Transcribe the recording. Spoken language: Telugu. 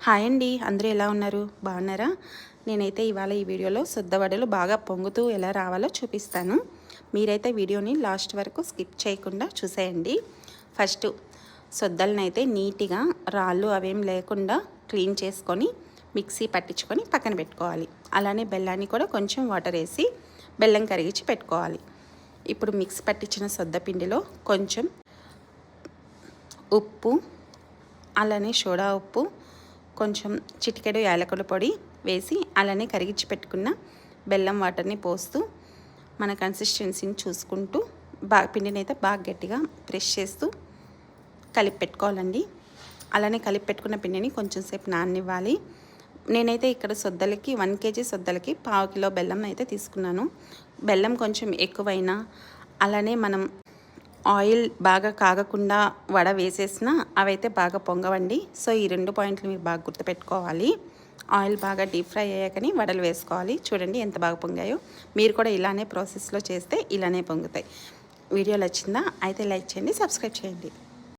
హాయ్ అండి, అందరూ ఎలా ఉన్నారు? బాగున్నారా? నేనైతే ఇవాళ ఈ వీడియోలో వడలు బాగా పొంగుతూ ఎలా రావాలో చూపిస్తాను. మీరైతే వీడియోని లాస్ట్ వరకు స్కిప్ చేయకుండా చూసేయండి. ఫస్ట్ సొద్దలనైతే నీట్గా రాళ్ళు అవేం లేకుండా క్లీన్ చేసుకొని మిక్సీ పట్టించుకొని పక్కన పెట్టుకోవాలి. అలానే బెల్లాన్ని కూడా కొంచెం వాటర్ వేసి బెల్లం కరిగించి పెట్టుకోవాలి. ఇప్పుడు మిక్స్ పట్టించిన సొద్ద పిండిలో కొంచెం ఉప్పు, అలానే సోడా ఉప్పు, కొంచెం చిటికెడు యాలకుల పొడి వేసి అలానే కరిగించి పెట్టుకున్న బెల్లం వాటర్ని పోస్తూ మన కన్సిస్టెన్సీని చూసుకుంటూ పిండిని అయితే బాగా గట్టిగా ప్రెస్ చేస్తూ కలిపి పెట్టుకోవాలండి. అలానే కలిపి పెట్టుకున్న పిండిని కొంచెం సేపు నాననివ్వాలి. నేనైతే ఇక్కడ సొద్దలకి 1 kg సొద్దలకి 1/2 కిలో బెల్లం అయితే తీసుకున్నాను. బెల్లం కొంచెం ఎక్కువైనా అలానే మనం ఆయిల్ బాగా కాగకుండా వడ వేసేసినా అవైతే బాగా పొంగవండి. సో ఈ 2 పాయింట్లు మీరు బాగా గుర్తుపెట్టుకోవాలి. ఆయిల్ బాగా డీప్ ఫ్రై అయ్యాకని వడలు వేసుకోవాలి. చూడండి ఎంత బాగా పొంగాయో. మీరు కూడా ఇలానే ప్రాసెస్లో చేస్తే ఇలానే పొంగుతాయి. వీడియో నచ్చిందా? అయితే లైక్ చేయండి, సబ్స్క్రైబ్ చేయండి.